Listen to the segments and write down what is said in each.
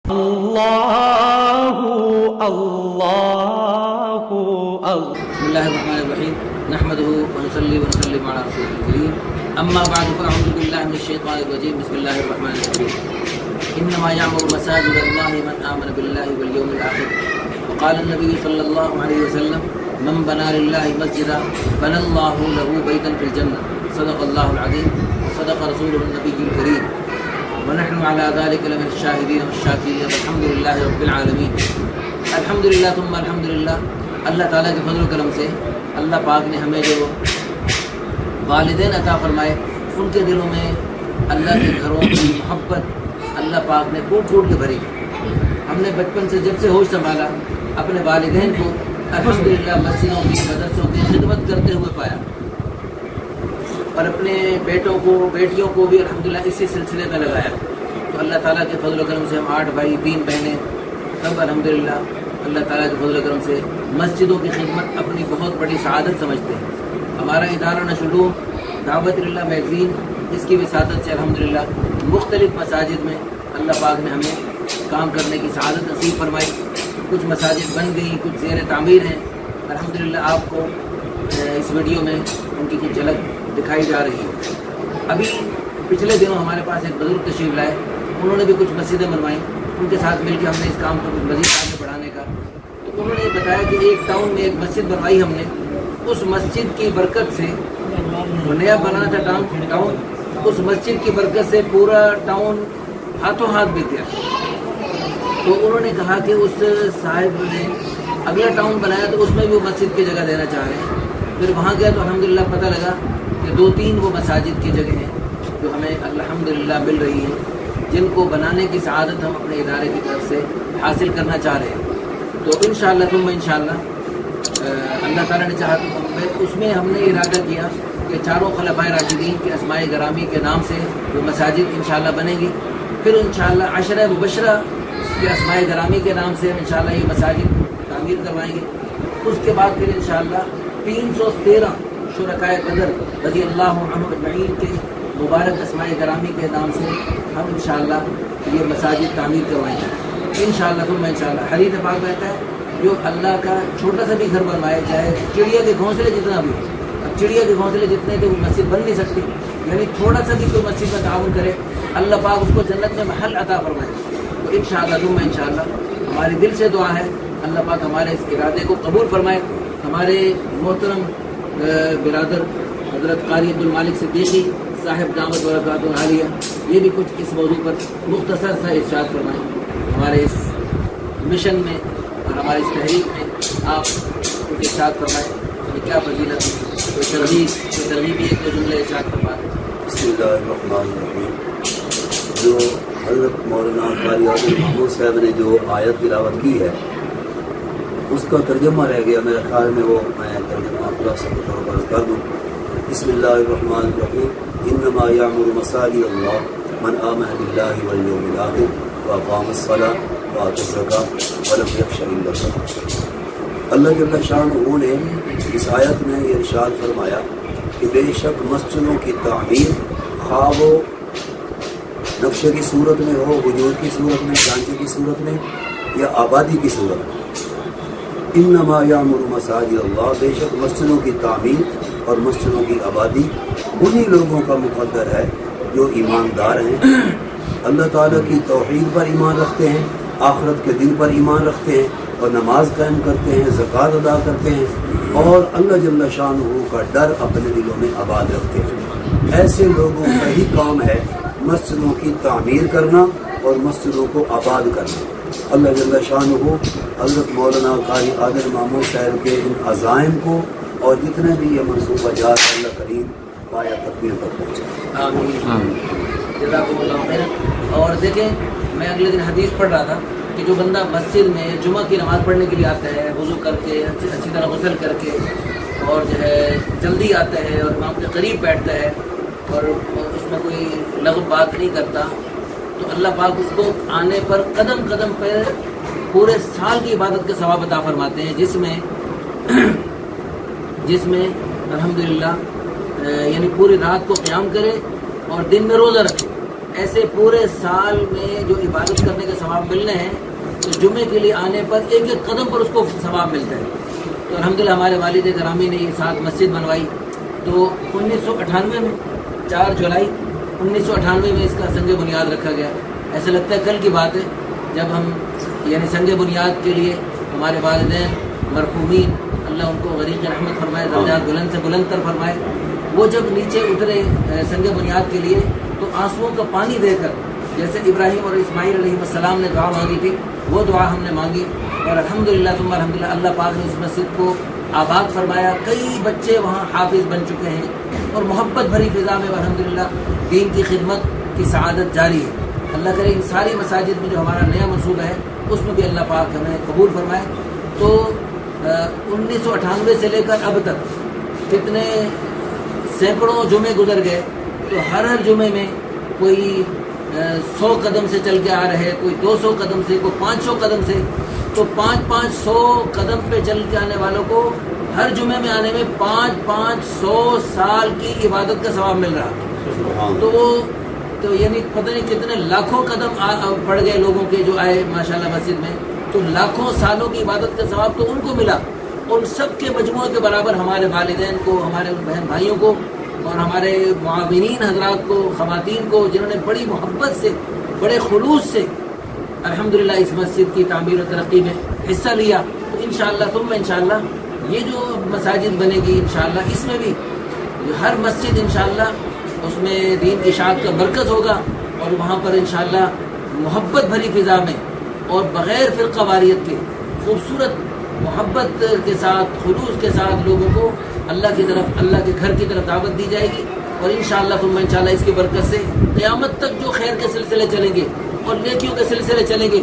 اللہ اللہ بسم اللہ الرحمن الرحیم نحمده ونصلي ونسلم على رسول الكريم اما بعد فاعوذ بالله من الشیطان الرجیم بسم اللہ الرحمن الرحیم انما يعمر مساجد الله من آمن بالله واليوم الآخر وقال النبي صلى الله عليه وسلم من بنى لله مسجدا بنى الله له بيتا في الجنة صدق الله العظيم صدق رسوله النبي الكريم ونحن على ذلك لمن الشاهدين والشاكرين والحمد لله رب العالمین. الحمد للہ ثم الحمد للہ. اللہ تعالیٰ کے فضل و کرم سے اللہ پاک نے ہمیں جو والدین عطا فرمائے ان کے دلوں میں اللہ کے گھروں کی محبت اللہ پاک نے پھوٹ پھوٹ کے بھری. ہم نے بچپن سے جب سے ہوش سنبھالا اپنے والدین کو الحمدللہ مسجدوں کی مدرسوں کی خدمت کرتے ہوئے پایا اور اپنے بیٹوں کو بیٹیوں کو بھی الحمدللہ اسی سلسلے میں لگایا. تو اللہ تعالیٰ کے فضل و کرم سے ہم 8 بھائی 3 بہنیں سب الحمدللہ اللہ تعالیٰ کے فضل و کرم سے مسجدوں کی خدمت اپنی بہت بڑی سعادت سمجھتے ہیں. ہمارا ادارہ نشر دعوت اللہ میگزین اس کی وساطت سے الحمدللہ مختلف مساجد میں اللہ پاک نے ہمیں کام کرنے کی سعادت نصیب فرمائی. کچھ مساجد بن گئی, کچھ زیر تعمیر ہیں. الحمدللہ آپ کو اس ویڈیو میں ان کی کچھ جھلک دکھائی جا رہی ہے. ابھی پچھلے دنوں ہمارے پاس ایک بزرگ تشریف لائے, انہوں نے بھی کچھ مسجدیں بنوائیں. ان کے ساتھ مل کے ہم نے اس کام کو کچھ مزید آگے بڑھانے کا. تو انہوں نے بتایا کہ ایک ٹاؤن میں ایک مسجد بنوائی ہم نے, اس مسجد کی برکت سے نیا بنا تھا ٹاؤن, اس مسجد کی برکت سے پورا ٹاؤن ہاتھوں ہاتھ بک گیا. تو انہوں نے کہا کہ اس صاحب نے اگلا ٹاؤن بنایا تو اس میں بھی وہ مسجد کی جگہ دینا چاہ رہے ہیں. پھر وہاں گیا تو الحمدللہ پتہ لگا کہ 2-3 وہ مساجد کی جگہ ہیں جو ہمیں الحمدللہ مل رہی ہیں, جن کو بنانے کی سعادت ہم اپنے ادارے کی طرف سے حاصل کرنا چاہ رہے ہیں. تو انشاءاللہ ثم انشاءاللہ اللہ تعالیٰ نے چاہا تو اس میں ہم نے ارادہ کیا کہ چاروں خلفائے راشدین کے اسماء گرامی کے نام سے وہ مساجد انشاءاللہ بنیں گی. پھر انشاءاللہ عشرہ مبشرہ کے اسماء گرامی کے نام سے انشاءاللہ یہ مساجد تعمیر کروائیں گے. اس کے بعد پھر انشاءاللہ 313 شرکائے بدر رضی اللہ عنہ اجمعین کے مبارک اسماء گرامی کے نام سے ہم انشاءاللہ یہ مساجد تعمیر کروائیں گے انشاءاللہ. ثم انشاءاللہ حدیث پاک کہتا ہے جو اللہ کا چھوٹا سا بھی گھر بنوائے, چاہے چڑیا کے گھونسلے جتنا بھی ہو. اب چڑیا کے گھونسلے جتنے تھے وہ مسجد بن نہیں سکتی, یعنی تھوڑا سا بھی کوئی مسجد میں تعاون کرے اللہ پاک اس کو جنت میں محل عطا فرمائے. تو انشاءاللہ ثم انشاءاللہ ہماری دل سے دعا ہے اللہ پاک ہمارے اس ارادے کو قبول فرمائے. ہمارے محترم برادر حضرت قاری عبدالمالک صدیقی صاحب دامت برکاتہ عالیہ یہ بھی کچھ اس موضوع پر مختصر سا ارشاد فرمائیں. ہمارے اس مشن میں اور ہماری اس تحریک میں آپ کچھ ارشاد فرمائیں. یہ کیا فضیلت ہے, کوئی ترغیبی ایک جملے ارشاد فرمائیں. بسم اللہ الرحمن الرحیم. جو حضرت مولانا قاری عبد محمود صاحب نے جو آیت تلاوت کی ہے اس کا ترجمہ رہ گیا, میرے خیال میں وہ میں ترجمہ خلاصہ کے طور پر کر دوں. بسم اللہ الرحمن الرحیم. انما یعمر مساجد اللہ من آمن باللہ والیوم الآخر واقام الصلاۃ وآتى الزکاۃ ولم یخش الا اللہ. اللہ جل شانہ نے اس آیت میں یہ ارشاد فرمایا کہ بے شک مسجدوں کی تعمیر خواہ وہ نقشے کی صورت میں ہو, وجود کی صورت میں, ڈھانچے کی صورت میں یا آبادی کی صورت میں. انما یعمر مساجد اللہ, بے شک مسجدوں کی تعمیر اور مسجدوں کی آبادی انہی لوگوں کا مقدر ہے جو ایماندار ہیں, اللہ تعالیٰ کی توحید پر ایمان رکھتے ہیں, آخرت کے دن پر ایمان رکھتے ہیں اور نماز قائم کرتے ہیں, زکوٰۃ ادا کرتے ہیں اور اللہ جل شانہ کا ڈر اپنے دلوں میں آباد رکھتے ہیں. ایسے لوگوں کا ہی کام ہے مسجدوں کی تعمیر کرنا اور مسجدوں کو آباد کرنا. اللہ جل شانہ حضرت مولانا قاری عادل محمود صاحب کے ان عزائم کو اور جتنے بھی یہ منصوبہ جات اللہ کریم پایا تکمیل تک پہنچے. آمین. جزاکم اللہ خیر. اور دیکھیں میں اگلے دن حدیث پڑھ رہا تھا کہ جو بندہ مسجد میں جمعہ کی نماز پڑھنے کے لیے آتا ہے وضو کر کے اچھی طرح غسل کر کے اور جو ہے جلدی آتا ہے اور امام کے قریب بیٹھتا ہے اور اس میں کوئی لغو بات نہیں کرتا تو اللہ پاک اس کو آنے پر قدم قدم پر پورے سال کی عبادت کا ثواب عطا فرماتے ہیں, جس میں الحمدللہ یعنی پوری رات کو قیام کرے اور دن میں روزہ رکھے ایسے پورے سال میں جو عبادت کرنے کے ثواب ملنے ہیں تو جمعے کے لیے آنے پر ایک ایک قدم پر اس کو ثواب ملتا ہے. تو الحمدللہ ہمارے والد گرامی نے یہ ساتھ مسجد بنوائی. تو 1998 میں 4 جولائی 1998 میں اس کا سنگ بنیاد رکھا گیا. ایسا لگتا ہے کل کی بات ہے جب ہم یعنی سنگ بنیاد کے لیے ہمارے والدین مرحومین اللہ ان کو غریق رحمت فرمائے, درجات بلند سے بلند تر فرمائے, وہ جب نیچے اترے سنگ بنیاد کے لیے تو آنسوؤں کا پانی دے کر جیسے ابراہیم اور اسماعیل علیہ السلام نے دعا مانگی تھی وہ دعا ہم نے مانگی. اور الحمدللہ ثم الحمدللہ اللہ پاک نے اس مسجد کو آباد فرمایا. کئی بچے وہاں حافظ بن چکے ہیں اور محبت بھری فضا میں الحمدللہ دین کی خدمت کی سعادت جاری ہے. اللہ کرے ان ساری مساجد میں جو ہمارا نیا منصوبہ ہے اس میں بھی اللہ پاک ہمیں قبول فرمائے. تو 1998 سے لے کر اب تک کتنے سینکڑوں جمعے گزر گئے. تو ہر جمعے میں کوئی 100 قدم سے چل کے آ رہے, کوئی 200 قدم سے, کوئی 500 قدم سے. تو 500 قدم پہ چل کے آنے والوں کو ہر جمعے میں آنے میں 500 سال کی عبادت کا ثواب مل رہا. تو وہ تو یعنی پتہ نہیں کتنے لاکھوں قدم پڑ گئے لوگوں کے جو آئے ماشاءاللہ مسجد میں. تو لاکھوں سالوں کی عبادت کا ثواب تو ان کو ملا. ان سب کے مجموعے کے برابر ہمارے والدین کو, ہمارے بہن بھائیوں کو اور ہمارے معاونین حضرات کو, خواتین کو جنہوں نے بڑی محبت سے بڑے خلوص سے الحمدللہ اس مسجد کی تعمیر و ترقی میں حصہ لیا. تو انشاءاللہ ثم انشاءاللہ یہ جو مساجد بنے گی انشاءاللہ اس میں بھی ہر مسجد انشاءاللہ اس میں دین کی اشاعت کا مرکز ہوگا اور وہاں پر انشاءاللہ محبت بھری فضا میں اور بغیر فرقہ واریت کے خوبصورت محبت کے ساتھ خلوص کے ساتھ لوگوں کو اللہ کی طرف, اللہ کے گھر کی طرف دعوت دی جائے گی. اور انشاءاللہ ثم انشاءاللہ اس کی برکت سے قیامت تک جو خیر کے سلسلے چلیں گے اور نیکیوں کے سلسلے چلیں گے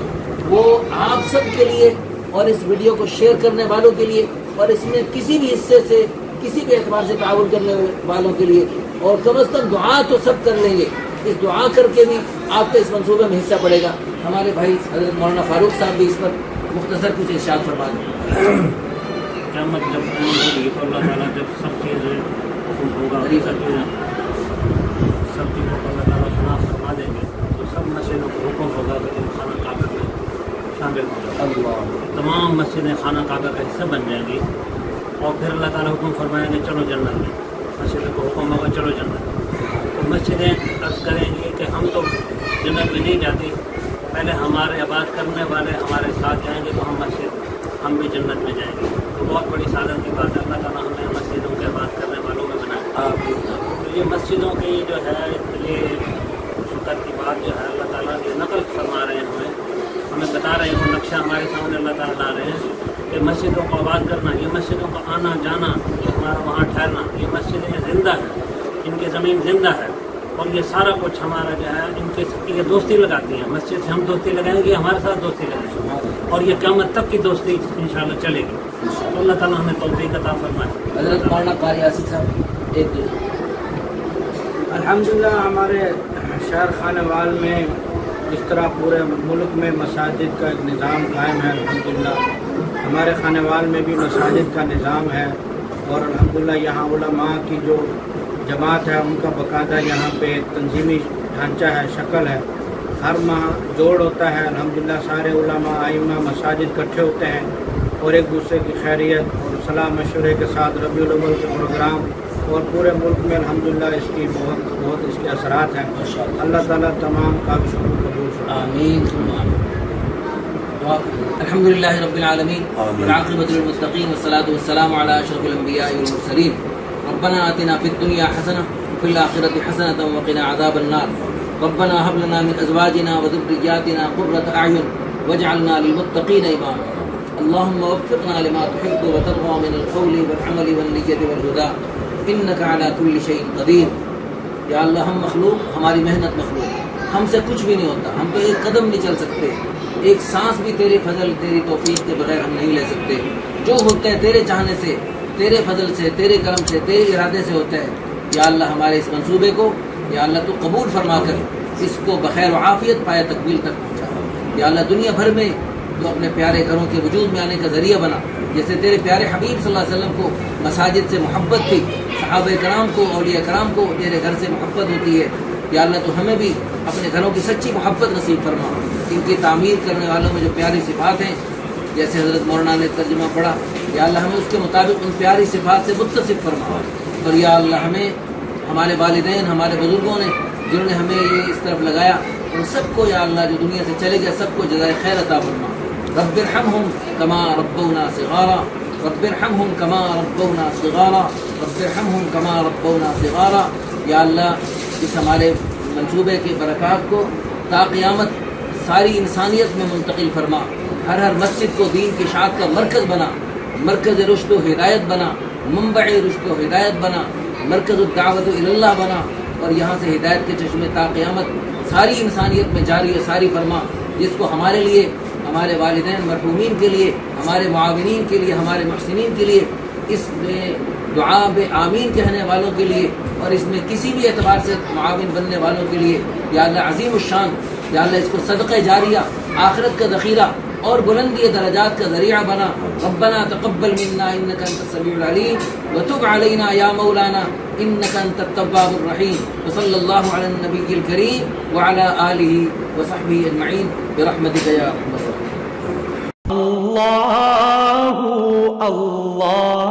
وہ آپ سب کے لیے اور اس ویڈیو کو شیئر کرنے والوں کے لیے اور اس میں کسی بھی حصے سے کسی بھی اعتبار سے تعاون کرنے والوں کے لیے, اور کم از کم دعا تو سب کر لیں گے. اس دعا کر کے بھی آپ کا اس منصوبے میں حصہ پڑے گا. ہمارے بھائی حضرت مولانا فاروق صاحب بھی اس پر مختصر کچھ ارشاد فرما دیں. قیامت جب قائم ہوگی تو اللہ تعالیٰ جب سب چیزیں حکم ہوگا سب چیزوں کو اللہ تعالیٰ سنا فرما دیں گے تو سب مسجدوں کو حکم ہوگا کہ خانہ کعبہ میں شامل ہوگا. تمام مسجدیں خانہ کعبہ کا حصہ بن جائیں گی اور پھر اللہ تعالیٰ حکم فرمائیں گے چلو جنت میں. مسجدوں کو حکم ہوگا چلو جنت میں. تو مسجدیں عرض کریں گی کہ ہم تو جنت میں نہیں جاتی, پہلے ہمارے عبادت کرنے والے ہمارے ساتھ جائیں گے تو ہم بھی جنت میں جائیں گے. تو بہت بڑی سعادت کی بات ہے. اللہ تعالیٰ ہمیں مسجدوں کے عبادت کرنے والوں میں بنائے. تو یہ مسجدوں کی جو ہے یہ شکر کی بات جو ہے اللہ تعالیٰ یہ نقل فرما رہے ہیں, ہمیں بتا رہے ہیں, وہ نقشہ ہمارے سامنے اللہ تعالیٰ لا رہے ہیں کہ مسجدوں کو آباد کرنا, یہ مسجدوں کا آنا جانا, یہ ہمارا وہاں ٹھہرنا, یہ مسجدیں زندہ ہیں, ان کی زمین زندہ ہے اور یہ سارا کچھ ہمارا جو ہے ان کے یہ دوستی لگاتی ہیں. مسجد سے ہم دوستی لگائیں گے, ہمارے ساتھ دوستی لگائیں گے اور یہ قیامت تک کی دوستی انشاءاللہ چلے گی. تو اللہ تعالیٰ ہمیں توفیق عطا فرمائے. حضرت مولانا قاری آصف صاحب ایک دو. الحمدللہ ہمارے شہر خانہ وال میں اس طرح پورے ملک میں مساجد کا ایک نظام قائم ہے. الحمدللہ ہمارے خانہ وال میں بھی مساجد کا نظام ہے اور الحمدللہ یہاں علماء کی جو جماعت ہے ان کا باقاعدہ یہاں پہ تنظیمی ڈھانچہ ہے, شکل ہے. ہر ماہ جوڑ ہوتا ہے. الحمدللہ سارے علماء ائمہ مساجد اکٹھے ہوتے ہیں اور ایک دوسرے کی خیریت اور صلاح مشورے کے ساتھ ربیع الاول کے پروگرام اور پورے ملک میں الحمدللہ اس کی بہت اس کے اثرات ہیں. اللہ تعالیٰ تمام کاوشوں کو قبول فرمائے. آمین. الحمدللہ رب العالمین والعاقبۃ للمتقین والصلاۃ والسلام علی اشرف الانبیاء والمرسلین. ربنا آتنا فی الدنیا حسنہ وفی الآخرۃ حسنۃ وقنا عذاب النار. ربنا هب لنا من ازواجنا وذرياتنا قرة اعین واجعلنا للمتقین اماما. اللهم وفقنا لما تحب وترضى من القول والعمل والنیت والہدی انک علی کل شیء قدیر. یا اللہ ہم مخلوق, ہماری محنت مخلوق, ہم سے کچھ بھی نہیں ہوتا, ہم تو ایک قدم نہیں چل سکتے, ایک سانس بھی تیرے فضل تیری توفیق کے بغیر ہم نہیں لے سکتے. جو ہوتا ہے تیرے چاہنے سے, تیرے فضل سے, تیرے کرم سے, تیرے ارادے سے ہوتا ہے. یا اللہ ہمارے اس منصوبے کو یا اللہ تو قبول فرما کر اس کو بخیر و عافیت پایا تکمیل تک پہنچا. یا اللہ دنیا بھر میں جو اپنے پیارے گھروں کے وجود میں آنے کا ذریعہ بنا, جیسے تیرے پیارے حبیب صلی اللہ علیہ وسلم کو مساجد سے محبت تھی, صحابہ کرام کو, اولیاء کرام کو تیرے گھر سے محبت ہوتی ہے, یا اللہ تو ہمیں بھی اپنے گھروں کی سچی محبت نصیب فرما. ان کی تعمیر کرنے والوں میں جو پیاری صفات ہیں جیسے حضرت مولانا نے ترجمہ پڑھا، یا اللہ ہمیں اس کے مطابق ان پیاری صفات سے متصف فرما. اور یا اللہ ہمیں ہمارے والدین ہمارے بزرگوں نے جنہوں نے ہمیں یہ اس طرف لگایا ان سب کو یا اللہ جو دنیا سے چلے گئے سب کو جزائے خیر عطا فرما. رب ارحمہم کما ربونا صغارا، رب ارحمہم کما ربونا صغارا، رب ارحمہم کما ربونا صغارا. یا اللہ اس ہمارے منصوبے کی برکات کو تا قیامت ساری انسانیت میں منتقل فرما. ہر مسجد کو دین کی اشاعت کا مرکز بنا، مرکز رشد و ہدایت بنا، منبع رشد و ہدایت بنا، مرکز الدعوت الی اللہ بنا. اور یہاں سے ہدایت کے چشمے تا قیامت ساری انسانیت میں جاری و ساری فرما. جس کو ہمارے لیے، ہمارے والدین مرحومین کے لیے، ہمارے معاونین کے لیے، ہمارے محسنین کے لیے، اس میں دعا بے آمین کہنے والوں کے لیے اور اس میں کسی بھی اعتبار سے معاون بننے والوں کے لیے یا اللہ عظیم الشان، یا اللہ اس کو صدقہ جاریہ، آخرت کا ذخیرہ اور بلندی درجات کا ذریعہ بنا. ربنا تقبل منا انك انت السميع العليم وتب علينا يا مولانا انك انت التواب الرحيم. وصلى الله على النبي الكريم وعلى آله وصحبه اجمعين برحمتك يا ارحم الراحمين. اللہ اللہ